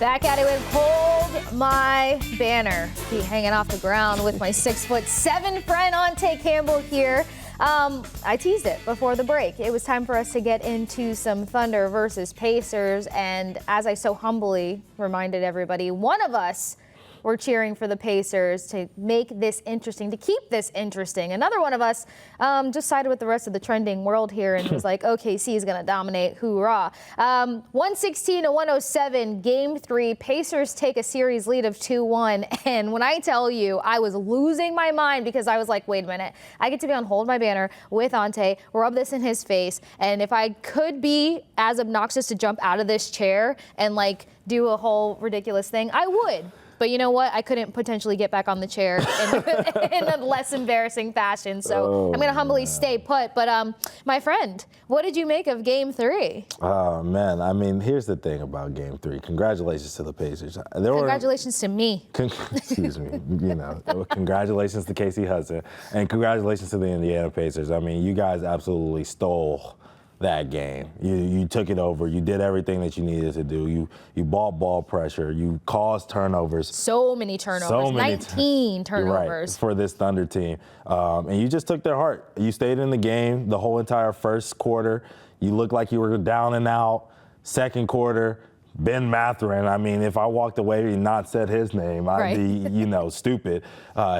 Back at it with Hold My Banner. Be hanging off the ground with my 6'7" friend Ante Campbell here. I teased it before the break. It was time for us to get into some Thunder versus Pacers. And as I so humbly reminded everybody, one of us were cheering for the Pacers to make this interesting, to keep this interesting. Another one of us just sided with the rest of the trending world here and was like, OKC is going to dominate, hoorah. 116-107, Game 3. Pacers take a series lead of 2-1. And when I tell you, I was losing my mind because I was like, wait a minute. I get to be on Hold My Banner with Ante, rub this in his face. And if I could be as obnoxious to jump out of this chair and like do a whole ridiculous thing, I would. But you know what? I couldn't potentially get back on the chair in a less embarrassing fashion. So I'm going to humbly stay put. But my friend, what did you make of Game 3? Oh, man. I mean, here's the thing about Game 3. Congratulations to the Pacers. Congratulations to me. Excuse me. You know, congratulations to Casey Hudson. And congratulations to the Indiana Pacers. I mean, you guys absolutely stole that game. You took it over. You did everything that you needed to do. You ball pressure. You caused turnovers. So many turnovers. 19 turnovers. Right, for this Thunder team. And you just took their heart. You stayed in the game the whole entire first quarter. You looked like you were down and out. Second quarter, Ben Mathurin. I mean, if I walked away and not said his name, I'd be, stupid.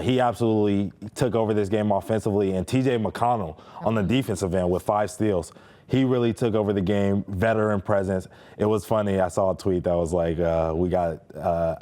He absolutely took over this game offensively. And TJ McConnell on the defensive end with 5 steals. He really took over the game, veteran presence. It was funny. I saw a tweet that was like, we got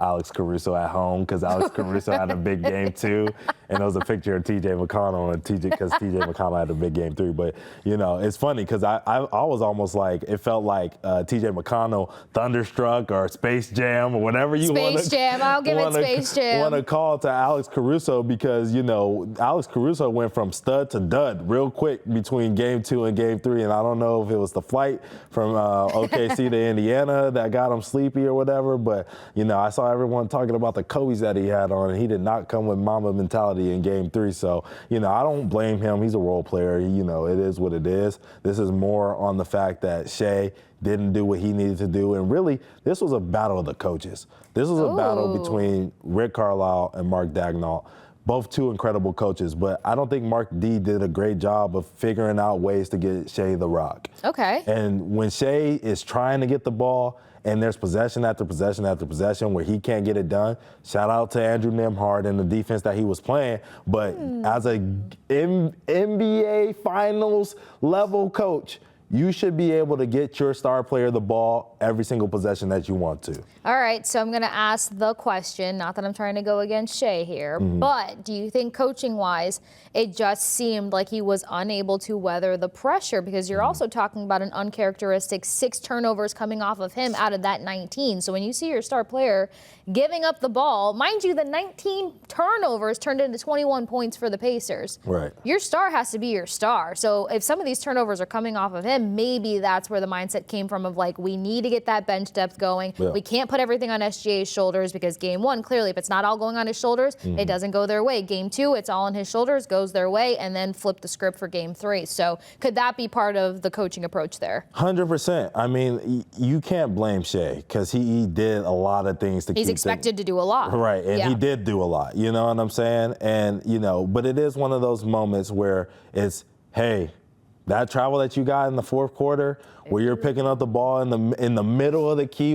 Alex Caruso at home because Alex Caruso had a big game too. And it was a picture of TJ McConnell because TJ McConnell had a big game too. But, it's funny because I was almost like, it felt like TJ McConnell Thunderstruck or Space Jam or whatever you want to. Space Jam, I'll give it Space Jam. Want to call to Alex Caruso because, Alex Caruso went from stud to dud real quick between Game 2 and Game 3. And I don't know if it was the flight from OKC to Indiana that got him sleepy or whatever, but I saw everyone talking about the Kobe's that he had on, and he did not come with Mamba mentality in Game 3. So I don't blame him. He's a role player. It is what it is. This is more on the fact that Shea didn't do what he needed to do, and really this was a battle of the coaches. This was a battle between Rick Carlisle and Mark Daigneault. Both two incredible coaches, but I don't think Mark D did a great job of figuring out ways to get Shea the rock. Okay. And when Shea is trying to get the ball and there's possession after possession after possession where he can't get it done, shout out to Andrew Nembhard and the defense that he was playing. But as a NBA Finals level coach, you should be able to get your star player the ball every single possession that you want to. All right, so I'm going to ask the question, not that I'm trying to go against Shea here, but do you think coaching-wise it just seemed like he was unable to weather the pressure? Because you're also talking about an uncharacteristic 6 turnovers coming off of him out of that 19. So when you see your star player giving up the ball, mind you, the 19 turnovers turned into 21 points for the Pacers. Right. Your star has to be your star. So if some of these turnovers are coming off of him, maybe that's where the mindset came from of like, we need to get that bench depth going. Yeah. We can't put everything on SGA's shoulders because Game 1, clearly, if it's not all going on his shoulders, it doesn't go their way. Game 2, it's all on his shoulders, goes their way, and then flip the script for Game 3. So could that be part of the coaching approach there? 100%. I mean, you can't blame Shea because he did a lot of things to keep He's expected to do a lot. Right, and he did do a lot, you know what I'm saying? And, but it is one of those moments where it's, hey, that travel that you got in the fourth quarter where you're picking up the ball in the middle of the key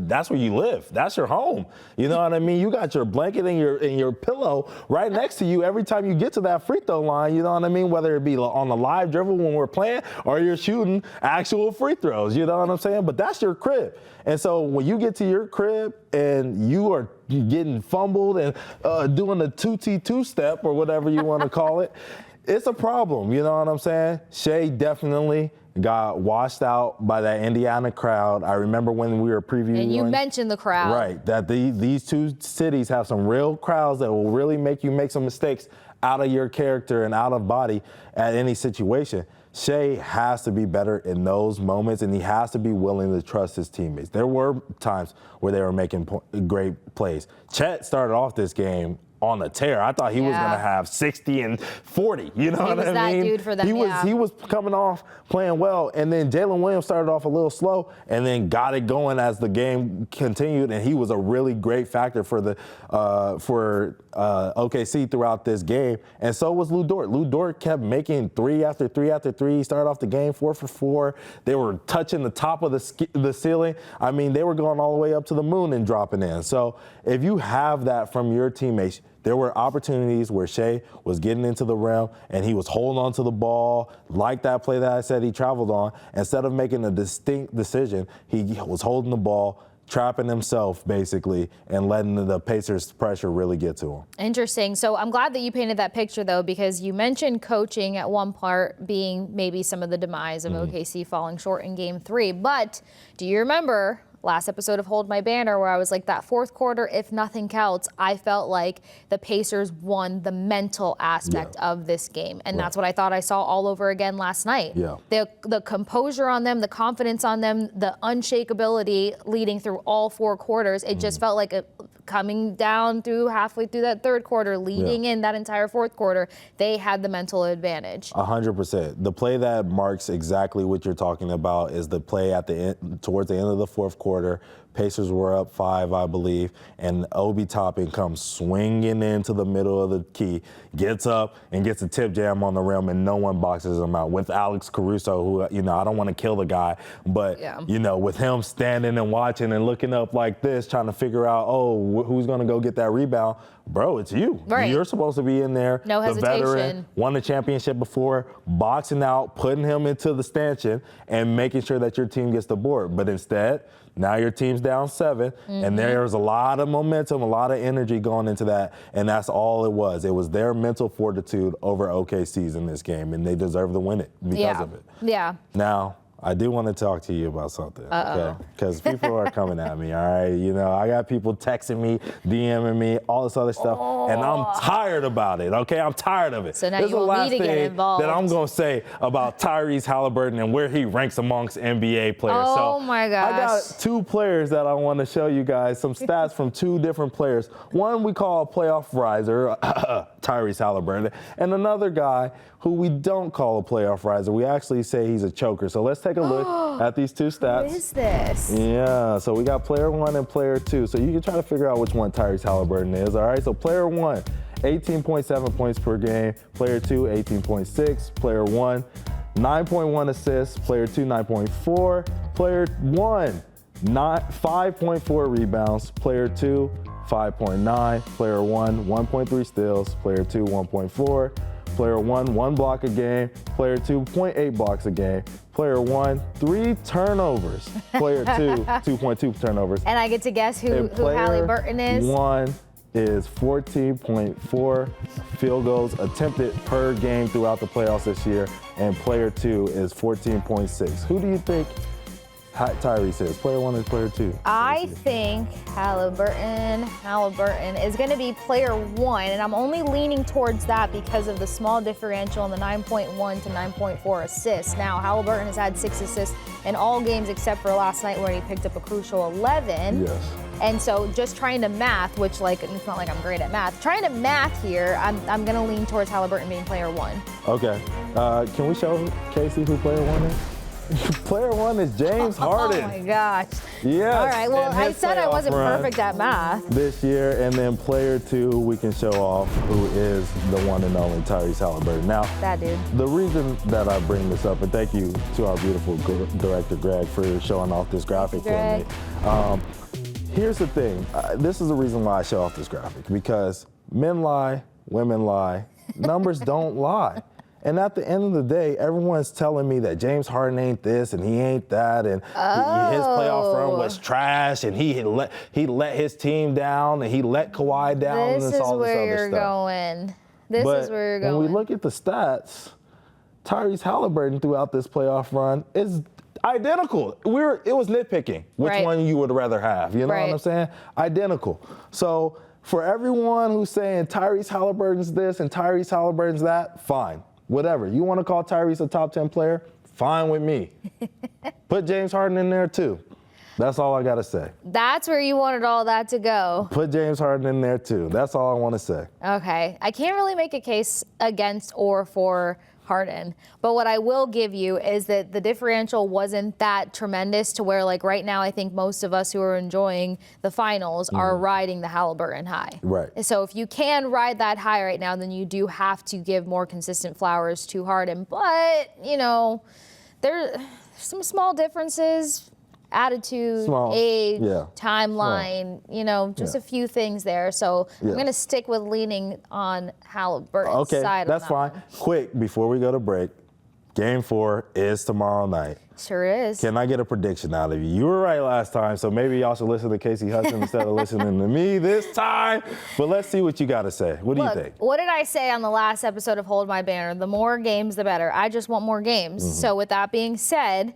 that's where you live. That's your home. You know what I mean? You got your blanket and your pillow right next to you every time you get to that free throw line, you know what I mean? Whether it be on the live dribble when we're playing or you're shooting actual free throws, you know what I'm saying? But that's your crib. And so when you get to your crib and you are getting fumbled and doing the 2T2 step or whatever you want to call it, it's a problem, you know what I'm saying? Shea definitely got washed out by that Indiana crowd. I remember when we were previewing. And you mentioned the crowd. Right, that these two cities have some real crowds that will really make you make some mistakes out of your character and out of body at any situation. Shea has to be better in those moments, and he has to be willing to trust his teammates. There were times where they were making great plays. Chet started off this game on a tear. I thought he was going to have 60 and 40. You know what I mean? He was that dude for them, He was coming off playing well, and then Jalen Williams started off a little slow and then got it going as the game continued, and he was a really great factor for the OKC throughout this game, and so was Lou Dort. Lou Dort kept making 3 after 3 after 3. He started off the game 4 for 4. They were touching the top of the ceiling. I mean, they were going all the way up to the moon and dropping in. So if you have that from your teammates, there were opportunities where Shea was getting into the rim and he was holding on to the ball, like that play that I said he traveled on. Instead of making a distinct decision, he was holding the ball, trapping himself basically, and letting the Pacers' pressure really get to him. Interesting. So I'm glad that you painted that picture, though, because you mentioned coaching at one part being maybe some of the demise of OKC falling short in Game 3. But do you remember last episode of Hold My Banner where I was like, that fourth quarter, if nothing counts, I felt like the Pacers won the mental aspect of this game. And that's what I thought I saw all over again last night. Yeah. The composure on them, the confidence on them, the unshakability leading through all 4 quarters. It just felt like coming down through halfway through that third quarter, leading in that entire fourth quarter, they had the mental advantage. 100%. The play that marks exactly what you're talking about is the play at the end, towards the end of the fourth quarter. Pacers were up 5, I believe, and Obi Toppin comes swinging into the middle of the key, gets up and gets a tip jam on the rim, and no one boxes him out. With Alex Caruso, who, you know, I don't want to kill the guy, but, you know, with him standing and watching and looking up like this, trying to figure out, oh, who's going to go get that rebound? Bro, it's you. Right. You're supposed to be in there. No hesitation. The veteran, won the championship before, boxing out, putting him into the stanchion, and making sure that your team gets the board. But instead, now your team's down 7, and there's a lot of momentum, a lot of energy going into that, and that's all it was. It was their mental fortitude over OKC's in this game, and they deserve to win it because of it. Yeah. Now, I do want to talk to you about something, okay? Because people are coming at me, all right? You know, I got people texting me, DMing me, all this other stuff, and I'm tired about it, okay? I'm tired of it. So now this is you the want last me to get thing involved. that I'm going to say about Tyrese Haliburton and where he ranks amongst NBA players. Oh, so my gosh. I got 2 players that I want to show you guys, some stats from 2 different players. One we call a playoff riser, Tyrese Haliburton, and another guy who we don't call a playoff riser. We actually say he's a choker. So let's take a look at these 2 stats. What is this? Yeah, so we got player 1 and player 2. So you can try to figure out which one Tyrese Haliburton is, all right? So player 1, 18.7 points per game. Player 2, 18.6. Player 1, 9.1 assists. Player 2, 9.4. Player 1, 5.4 rebounds. Player 2, 5.9. Player 1, 1.3 steals. Player 2, 1.4. Player 1, 1 block a game. Player 2, 0.8 blocks a game. Player 1, 3 turnovers. Player 2, 2.2 turnovers. And I get to guess who Haliburton is? 1 is 14.4 field goals attempted per game throughout the playoffs this year, and player 2 is 14.6. Who do you think Tyrese is? Player 1 or player 2? I think Haliburton is going to be player 1, and I'm only leaning towards that because of the small differential in the 9.1 to 9.4 assists. Now, Haliburton has had 6 assists in all games except for last night where he picked up a crucial 11. Yes. And so just trying to math, which like it's not like I'm great at math, trying to math here, I'm going to lean towards Haliburton being player 1. Okay. Can we show Casey who player 1 is? Player 1 is James Harden. Oh my gosh. Yes. All right, well, I said I wasn't perfect at math. This year, and then player 2, we can show off who is the one and only Tyrese Haliburton. Now, that dude. The reason that I bring this up, and thank you to our beautiful director, Greg, for showing off this graphic for me. Here's the thing. This is the reason why I show off this graphic, because men lie, women lie, numbers don't lie. And at the end of the day, everyone's telling me that James Harden ain't this and he ain't that, and his playoff run was trash, and he let his team down, and he let Kawhi down, and all this other stuff. This is where you're going. When we look at the stats, Tyrese Haliburton throughout this playoff run is identical. It was nitpicking which one you would rather have. You know what I'm saying? Identical. So for everyone who's saying Tyrese Haliburton's this and Tyrese Haliburton's that, fine. Whatever. You want to call Tyrese a top 10 player? Fine with me. Put James Harden in there too. That's all I got to say. That's where you wanted all that to go. Put James Harden in there too. That's all I want to say. Okay. I can't really make a case against or for Harden. But what I will give you is that the differential wasn't that tremendous to where, like, right now I think most of us who are enjoying the finals are riding the Haliburton high. Right. So if you can ride that high right now, then you do have to give more consistent flowers to Harden. But, you know, there's some small differences. Attitude, age, timeline, you know, just a few things there. So I'm going to stick with leaning on Haliburton's side. That's fine. Quick, before we go to break, Game 4 is tomorrow night. Sure is. Can I get a prediction out of you? You were right last time, so maybe y'all should listen to Casey Hudson instead of listening to me this time. But let's see what you got to say. What do you think? What did I say on the last episode of Hold My Banner? The more games, the better. I just want more games. So with that being said,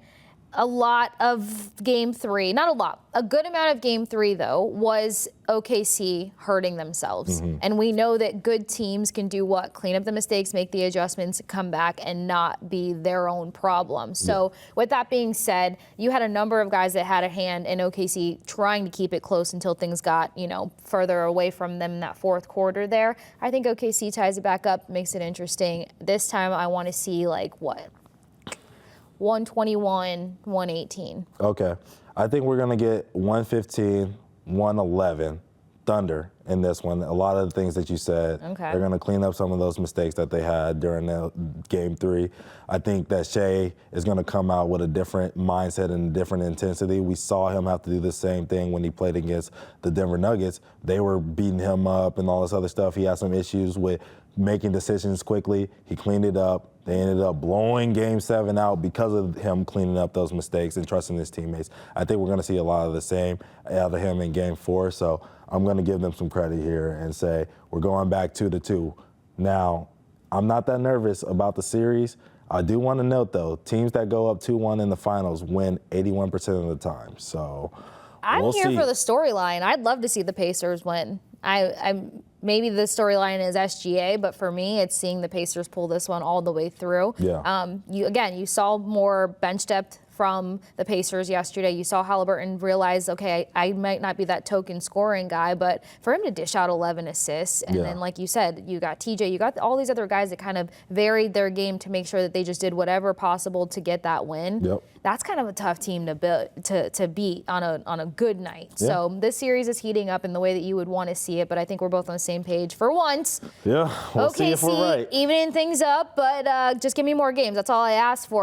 a lot of Game 3, not a lot, a good amount of Game 3, though, was OKC hurting themselves. And we know that good teams can do what? Clean up the mistakes, make the adjustments, come back, and not be their own problem. So with that being said, you had a number of guys that had a hand in OKC trying to keep it close until things got, you know, further away from them in that fourth quarter there. I think OKC ties it back up, makes it interesting. This time I want to see, like, what? 121, 118. Okay. I think we're going to get 115, 111 Thunder in this one. A lot of the things that you said, they're going to clean up some of those mistakes that they had during the Game 3. I think that Shea is going to come out with a different mindset and a different intensity. We saw him have to do the same thing when he played against the Denver Nuggets. They were beating him up and all this other stuff. He had some issues with making decisions quickly. He cleaned it up. They ended up blowing Game 7 out because of him cleaning up those mistakes and trusting his teammates. I think we're going to see a lot of the same out of him in Game 4. So I'm going to give them some credit here and say we're going back 2-2. Now, I'm not that nervous about the series. I do want to note, though, teams that go up 2-1 in the finals win 81% of the time. So I'm here for the storyline. I'd love to see the Pacers win. Maybe the storyline is SGA, but for me, it's seeing the Pacers pull this one all the way through. You saw more bench depth from the Pacers yesterday. You saw Haliburton realize, okay, I might not be that token scoring guy, but for him to dish out 11 assists, and then, like you said, you got TJ, you got all these other guys that kind of varied their game to make sure that they just did whatever possible to get that win. That's kind of a tough team to beat on a good night. So this series is heating up in the way that you would want to see it, but I think we're both on the same page for once. We'll see if we're right. Evening things up, but just give me more games. That's all I asked for.